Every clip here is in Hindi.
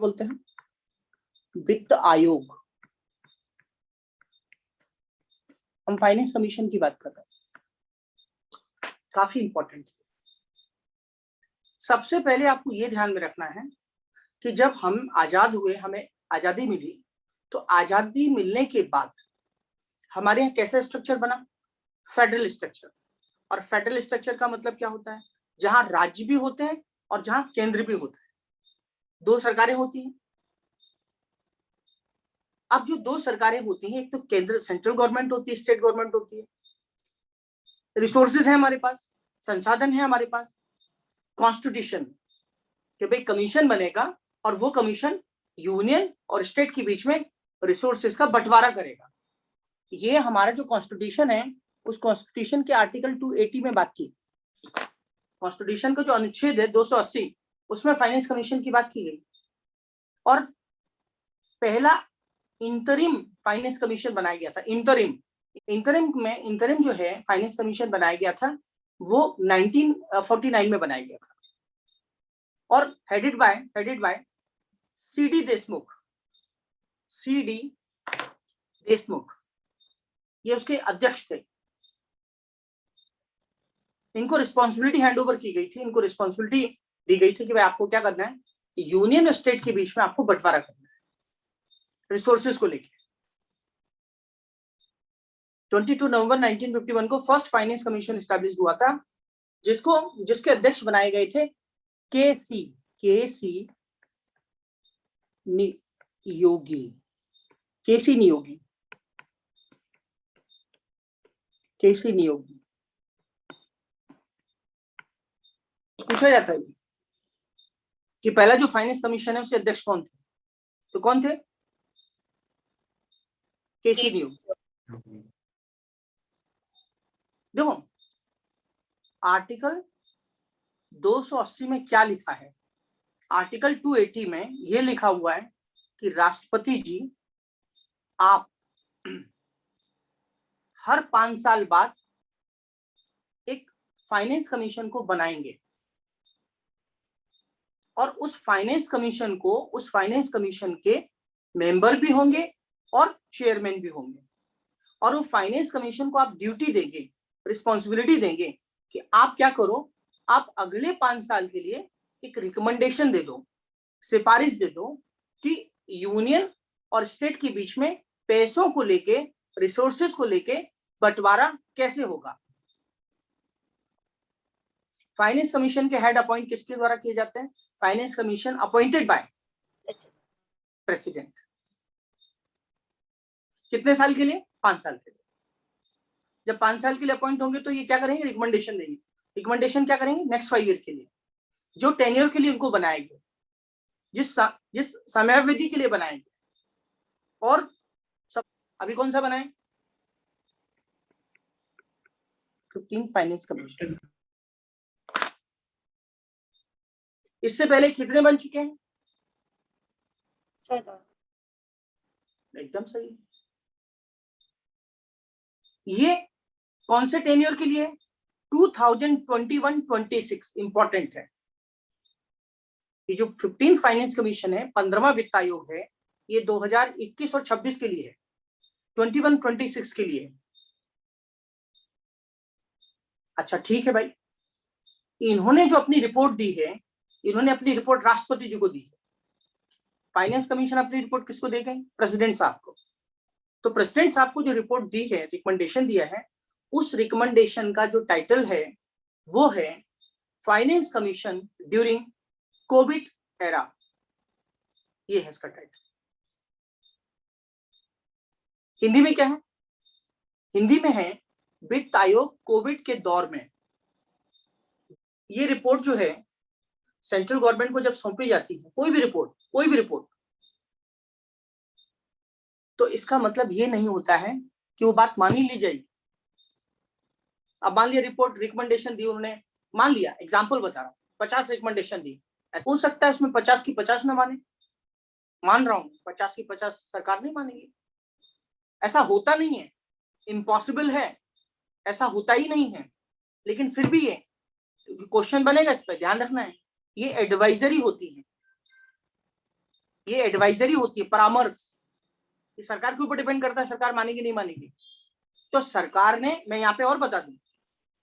बोलते हैं? वित्त आयोग। हम फाइनेंस कमीशन की बात कर रहे हैं, काफी इंपॉर्टेंट है। सबसे पहले आपको ये ध्यान में रखना है कि जब हम आजाद हुए, हमें आजादी मिली, तो आजादी मिलने के बाद हमारे यहाँ कैसा स्ट्रक्चर बना? Federal structure. और फेडरल स्ट्रक्चर का मतलब क्या होता है? जहां राज्य भी होते हैं और जहां केंद्र भी होता है, दो सरकारें होती हैं। अब जो दो सरकारें होती हैं, एक तो केंद्र सेंट्रल गवर्नमेंट होती है, स्टेट गवर्नमेंट होती है। रिसोर्सेज है हमारे पास, संसाधन है हमारे पास, कॉन्स्टिट्यूशन कि भाई कमीशन बनेगा और वो कमीशन यूनियन और स्टेट के बीच में रिसोर्सेज का बंटवारा करेगा। ये हमारा जो कॉन्स्टिट्यूशन है, उस कॉन्स्टिट्यूशन के आर्टिकल 280 में बात की। कॉन्स्टिट्यूशन का जो अनुच्छेद है 280, उसमें फाइनेंस कमीशन की बात की गई। और पहला इंटरिम फाइनेंस कमीशन बनाया गया था। इंटरिम जो है फाइनेंस कमीशन बनाया गया था, वो 1949 में बनाया गया था और हेडेड बाय सीडी देशमुख, ये उसके अध्यक्ष थे। इनको रिस्पॉन्सिबिलिटी हैंड ओवर की गई थी, इनको रिस्पॉन्सिबिलिटी दी गई थी कि भाई आपको क्या करना है, यूनियन और स्टेट के बीच में आपको बंटवारा करना है रिसोर्सेज को लेकर। 22 नवंबर 1951 को फर्स्ट फाइनेंस कमीशन एस्टैब्लिश हुआ था, जिसके अध्यक्ष बनाए गए थे केसी नियोगी। पूछा जाता है कि पहला जो फाइनेंस कमीशन है उसके अध्यक्ष कौन थे? तो कौन थे? केसी नियोगी। देखो आर्टिकल 280 में क्या लिखा है? आर्टिकल 280 में यह लिखा हुआ है कि राष्ट्रपति जी आप हर 5 साल बाद एक फाइनेंस कमीशन को बनाएंगे और उस फाइनेंस कमीशन के मेंबर भी होंगे और चेयरमैन भी होंगे। और वो फाइनेंस कमीशन को आप ड्यूटी देंगे, रिस्पॉन्सिबिलिटी देंगे कि आप क्या करो, आप अगले 5 साल के लिए एक रिकमेंडेशन दे दो, सिफारिश दे दो कि यूनियन और स्टेट के बीच में पैसों को लेके, रिसोर्सेज को लेके बंटवारा कैसे होगा। फाइनेंस कमीशन के हेड अपॉइंट किसके द्वारा किए जाते हैं? Finance commission appointed by president. कितने साल के लिए? 5 साल के लिए। जब 5 साल के लिए अपॉइंट होंगे तो ये क्या करेंगे? रिकमेंडेशन देंगे। रिकमेंडेशन क्या करेंगे? नेक्स्ट 5 ईयर के लिए, जो टेन्योर के लिए उनको बनाएंगे, जिस समयावधि के लिए बनाएंगे। और सब अभी कौन सा बनाए? 15 फाइनेंस कमीशन। इससे पहले कितने बन चुके हैं? 6। एकदम सही। ये कौन से टेन्योर के लिए? 2021-26 इंपॉर्टेंट है। ये जो 15 फाइनेंस कमीशन है, 15वां वित्त आयोग है, ये 2021 और 26 के लिए है, 21-26 के लिए। अच्छा ठीक है भाई, इन्होंने जो अपनी रिपोर्ट दी है, इन्होंने अपनी रिपोर्ट राष्ट्रपति जी को दी है। फाइनेंस कमीशन अपनी रिपोर्ट किसको दे गए? प्रेसिडेंट साहब को। तो प्रेसिडेंट साहब को जो रिपोर्ट दी है, रिकमेंडेशन दिया है, उस रिकमेंडेशन का जो टाइटल है वो है finance commission during Covid era. ये है इसका टाइटल। हिंदी में क्या है? हिंदी में है वित्त आयोग कोविड के दौर में। ये रिपोर्ट जो है सेंट्रल गवर्नमेंट को जब सौंपी जाती है, कोई भी रिपोर्ट, तो इसका मतलब ये नहीं होता है कि वो बात मान ही ली जाएगी। अब मान लिया रिपोर्ट रिकमेंडेशन दी उन्होंने, मान लिया, एग्जांपल बता रहा हूँ, 50 रिकमेंडेशन दी, हो सकता है उसमें 50 की 50 ना माने। मान रहा हूँ 50 की 50 सरकार नहीं मानेगी। ऐसा होता नहीं है, इम्पॉसिबल है, ऐसा होता ही नहीं है। लेकिन फिर भी ये क्वेश्चन बनेगा, इस पर ध्यान रखना है। ये एडवाइजरी होती है, ये एडवाइजरी होती है, परामर्श। ये सरकार के ऊपर डिपेंड करता है, सरकार मानेगी नहीं मानेगी। तो सरकार ने, मैं यहाँ पे और बता दूं,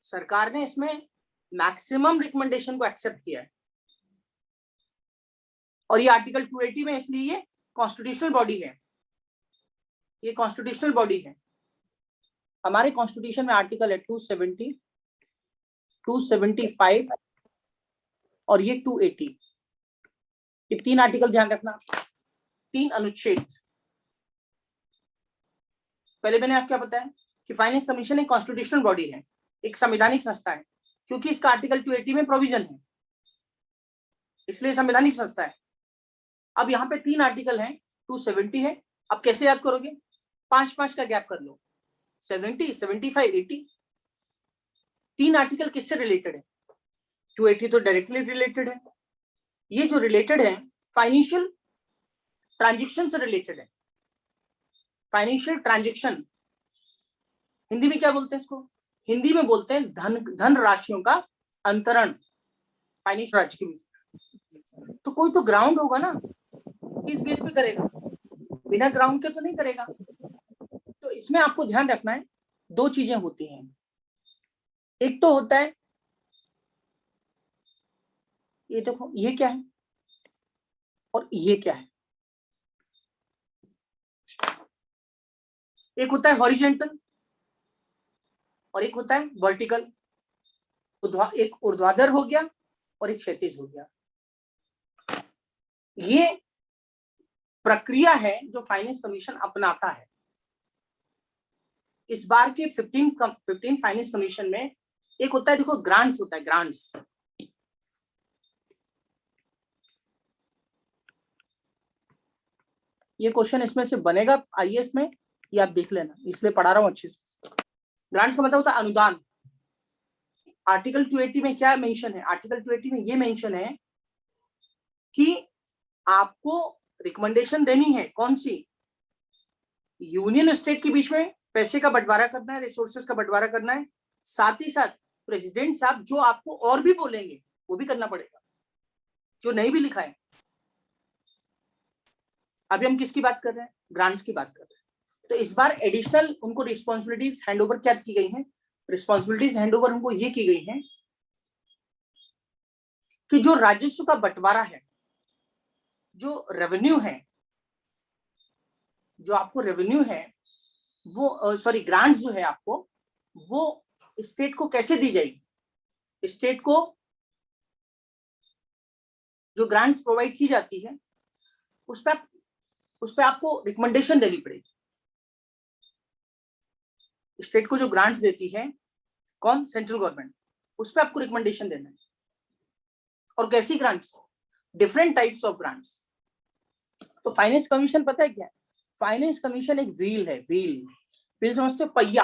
सरकार ने इसमें मैक्सिमम रिकमेंडेशन को एक्सेप्ट किया है। और ये आर्टिकल 280 में, इसलिए ये कॉन्स्टिट्यूशनल बॉडी है, ये कॉन्स्टिट्यूशनल बॉडी है। हमारे कॉन्स्टिट्यूशन में आर्टिकल है 270, 275 और ये 280। ये 3 आर्टिकल ध्यान रखना, 3 अनुच्छेद। पहले मैंने आपको क्या बताया कि फाइनेंस कमीशन एक कॉन्स्टिट्यूशनल बॉडी है, एक संवैधानिक संस्था है, क्योंकि इसका आर्टिकल 280 में प्रोविजन है, इसलिए संवैधानिक संस्था है। अब यहाँ पे 3 आर्टिकल हैं, 270 है। अब कैसे याद करोगे? 5-5 का गैप कर लो, 70, 75, 80। 3 आर्टिकल किससे रिलेटेड है? 280 तो डायरेक्टली रिलेटेड है। ये जो रिलेटेड है फाइनेंशियल ट्रांजेक्शन से रिलेटेड है। फाइनेंशियल ट्रांजेक्शन हिंदी में क्या बोलते हैं इसको? हिंदी में बोलते हैं धन राशियों का अंतरण, फाइनेंशियल राज्य के बीच। तो कोई तो ग्राउंड होगा ना, किस बेस पे करेगा? बिना ग्राउंड के तो नहीं करेगा। तो इसमें आपको ध्यान रखना है, 2 चीजें होती हैं। एक तो होता है, ये देखो ये क्या है और ये क्या है। एक होता है हॉरिजेंटल और एक होता है वर्टिकल। एक ऊर्ध्वाधर हो गया और एक क्षैतिज हो गया। ये प्रक्रिया है जो फाइनेंस कमीशन अपनाता है। इस बार के 15 फाइनेंस कमीशन में एक होता है, देखो ग्रांट्स होता है, ग्रांट्स। ये क्वेश्चन इसमें से बनेगा आईएएस में, ये आप देख लेना, इसलिए पढ़ा रहा हूं अच्छे से। ग्रांट्स का मतलब होता है अनुदान। आर्टिकल 280 में क्या मेंशन है? आर्टिकल 280 में ये मेंशन है कि आपको रिकमेंडेशन देनी है, कौन सी? यूनियन स्टेट के बीच में पैसे का बंटवारा करना है, रिसोर्सेज का बंटवारा करना है। साथ ही साथ प्रेसिडेंट साहब जो आपको और भी बोलेंगे वो भी करना पड़ेगा, जो नहीं भी लिखा है। अभी हम किसकी बात कर रहे हैं? ग्रांट्स की बात कर रहे हैं। तो इस बार एडिशनल उनको रिस्पॉन्सिबिलिटीज हैंडओवर क्या की गई हैं? रिस्पॉन्सिबिलिटीज हैंडओवर उनको ये की गई हैं कि जो राजस्व का बंटवारा है, जो रेवेन्यू है, जो आपको रेवेन्यू है वो, सॉरी ग्रांट्स जो है आपको, वो स्टेट को कैसे दी जाएगी? स्टेट को जो ग्रांट्स प्रोवाइड की जाती है उस पर आपको रिकमेंडेशन देनी पड़ेगी। स्टेट को जो ग्रांट्स देती है कौन? Central government. उस पर आपको रिकमेंडेशन देना है। और कैसी grants? Different types of grants. तो फाइनेंस कमीशन पता है क्या है? फाइनेंस कमीशन एक व्हील है, व्हील समझते हो? पहिया।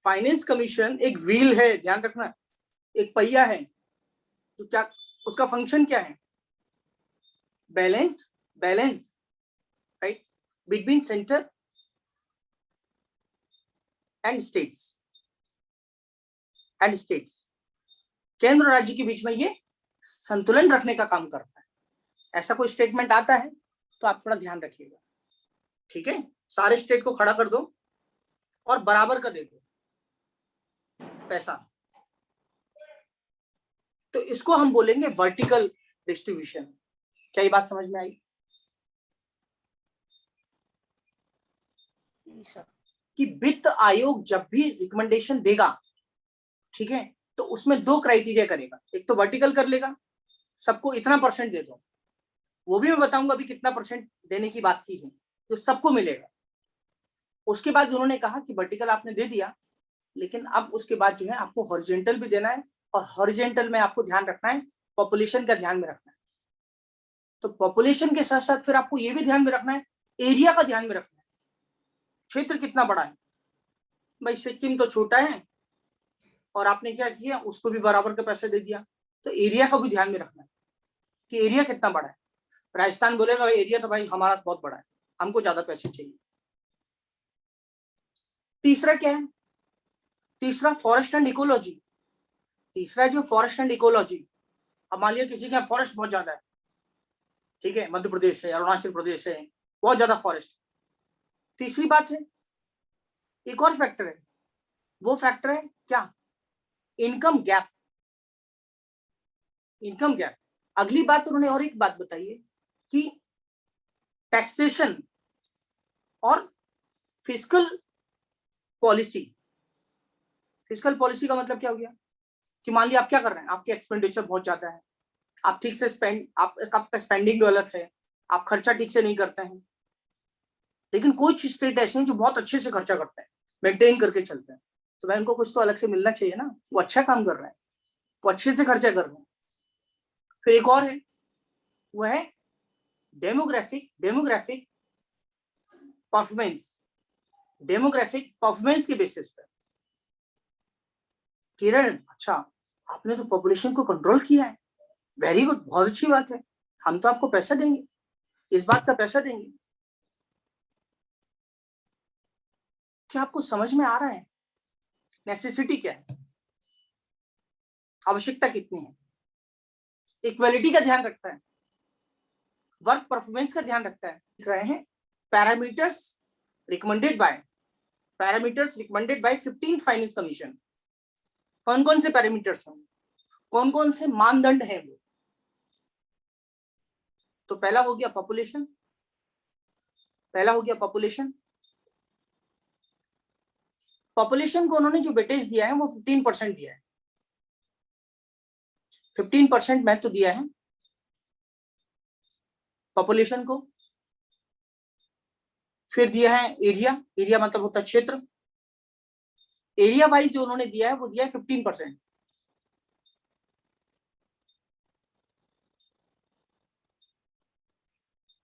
फाइनेंस कमीशन एक व्हील है, ध्यान रखना, एक पहिया है। तो क्या उसका फंक्शन क्या है? Balanced right between centre and states केंद्र और राज्य के बीच में ये संतुलन रखने का काम करता है। ऐसा कोई स्टेटमेंट आता है तो आप थोड़ा ध्यान रखिएगा, ठीक है? सारे स्टेट को खड़ा कर दो और बराबर का दे दो पैसा। तो इसको हम बोलेंगे वर्टिकल डिस्ट्रीब्यूशन। क्या ये बात समझ में आई? कि वित्त आयोग जब भी रिकमेंडेशन देगा, ठीक है, तो उसमें 2 क्राइटेरिया करेगा। एक तो वर्टिकल कर लेगा, सबको इतना % दे दो, वो भी मैं बताऊंगा अभी कितना % देने की बात की है, तो सबको मिलेगा। उसके बाद उन्होंने कहा कि वर्टिकल आपने दे दिया, लेकिन अब उसके बाद जो है आपको हॉरिजॉन्टल भी देना है, और हॉरिजॉन्टल में आपको ध्यान रखना है, पॉपुलेशन का ध्यान में रखना है। तो पॉपुलेशन के साथ साथ फिर आपको ये भी ध्यान में रखना है, एरिया का ध्यान में रखना है, क्षेत्र कितना बड़ा है। भाई सिक्किम तो छोटा है और आपने क्या किया, उसको भी बराबर के पैसे दे दिया। तो एरिया का भी ध्यान में रखना है कि एरिया कितना बड़ा है। राजस्थान बोलेगा एरिया तो भाई हमारा बहुत बड़ा है, हमको ज्यादा पैसे चाहिए। तीसरा क्या है? तीसरा फॉरेस्ट एंड ठीक है, मध्य प्रदेश है, अरुणाचल प्रदेश है, बहुत ज्यादा फॉरेस्ट। तीसरी बात है, एक और फैक्टर है, वो फैक्टर है क्या, इनकम गैप। Income gap. अगली बात उन्होंने और एक बात बताई है कि टैक्सेशन और फिस्कल पॉलिसी। फिस्कल पॉलिसी का मतलब क्या हो गया कि मान लिया आप क्या कर रहे हैं, आपकी एक्सपेंडिचर बहुत ज्यादा है, आप ठीक से आपका स्पेंडिंग गलत है, आप खर्चा ठीक से नहीं करते हैं। लेकिन कुछ स्टेट ऐसे हैं जो बहुत अच्छे से खर्चा करते हैं, मेंटेन करके चलते हैं, तो भाई उनको कुछ तो अलग से मिलना चाहिए ना, वो अच्छा काम कर रहा है, वो अच्छे से खर्चा कर रहे हैं। फिर एक और है, वो है डेमोग्राफिक परफॉर्मेंस। डेमोग्राफिक परफॉर्मेंस के बेसिस पर, किरण अच्छा आपने तो पॉपुलेशन को कंट्रोल किया है, वेरी गुड, बहुत अच्छी बात है, हम तो आपको पैसा देंगे, इस बात का पैसा देंगे। क्या आपको समझ में आ रहा है नेसेसिटी क्या है, आवश्यकता कितनी है? इक्वालिटी का ध्यान रखता है, वर्क परफॉर्मेंस का ध्यान रखता है। लिख रहे हैं parameters recommended by 15th finance commission. कौन कौन से पैरामीटर्स हैं, कौन कौन से मानदंड हैं वो? तो पहला हो गया पॉपुलेशन, पॉपुलेशन को उन्होंने जो वेटेज दिया है वो 15% दिया है, 15% महत्व दिया है पॉपुलेशन को। फिर दिया है एरिया मतलब होता है क्षेत्र, एरिया वाइज जो उन्होंने दिया है वो दिया है 15%।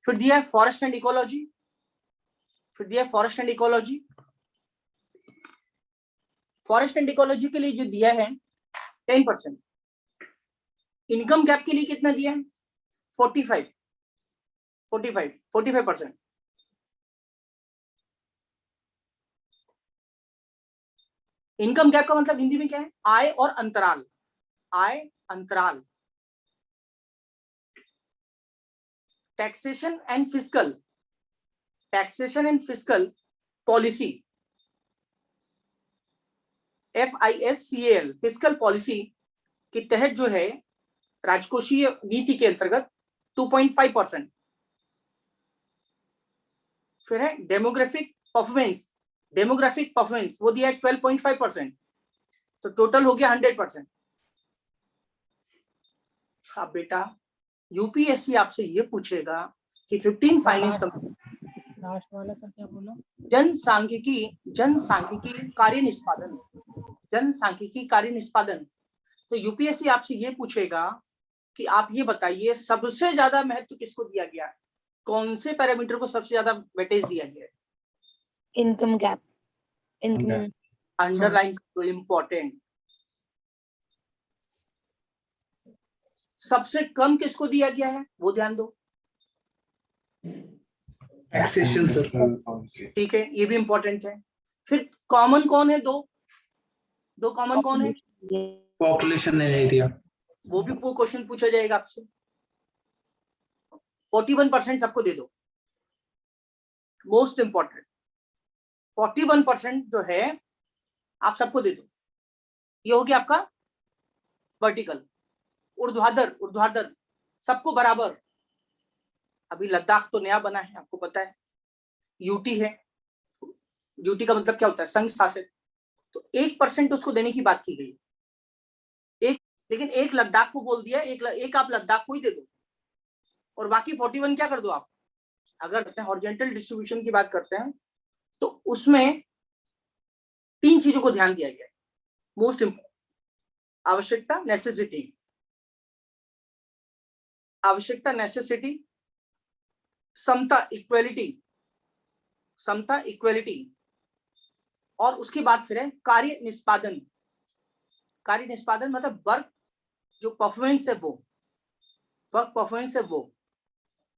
फिर दिया है forest and ecology, forest and ecology के लिए जो दिया है 10%। इनकम गैप के लिए कितना दिया है, 45%। इनकम गैप का मतलब हिंदी में क्या है, आय और अंतराल, taxation and fiscal policy, FISCAL fiscal policy के तहत जो है राजकोषीय नीति के अंतर्गत 2.5%। फिर है डेमोग्राफिक परफॉर्मेंस, वो दिया है 12.5%, तो टोटल हो गया 100%। अब बेटा यूपीएससी आपसे ये पूछेगा कि 15 फाइनेंस लास्ट वाला सर क्या बोला, जनसांख्यिकी कार्य निष्पादन। तो यूपीएससी आपसे ये पूछेगा कि आप ये बताइए सबसे ज्यादा महत्व किसको दिया गया है, कौन से पैरामीटर को सबसे ज्यादा वेटेज दिया गया है? इनकम गैप, अंडरलाइन तो इम्पोर्टेंट। सबसे कम किसको दिया गया है वो ध्यान दो, टैक्सेशन सर। ठीक है, ये भी इंपॉर्टेंट है। फिर कॉमन कौन है, दो कॉमन कौन है, पॉपुलेशन ने नहीं दिया, वो भी क्वेश्चन पूछा जाएगा आपसे। 41% सबको दे दो, मोस्ट इंपॉर्टेंट 41% जो है आप सबको दे दो। ये हो गया आपका वर्टिकल। ऊर्ध्वाधर सबको बराबर। अभी लद्दाख तो नया बना है, आपको पता है, यूटी है, यूटी का मतलब क्या होता है, संघ शासित, तो 1% उसको देने की बात की गई, लेकिन एक लद्दाख को बोल दिया, एक आप लद्दाख को ही दे दो, और बाकी 41 क्या कर दो आप। अगर हॉरिजॉन्टल डिस्ट्रीब्यूशन की बात करते हैं तो उसमें 3 चीजों को ध्यान दिया गया है, मोस्ट इंपोर्टेंट, आवश्यकता नेसेसिटी, समता इक्वेलिटी, और उसके बाद फिर है कार्य निष्पादन मतलब वर्क जो परफॉर्मेंस है वो,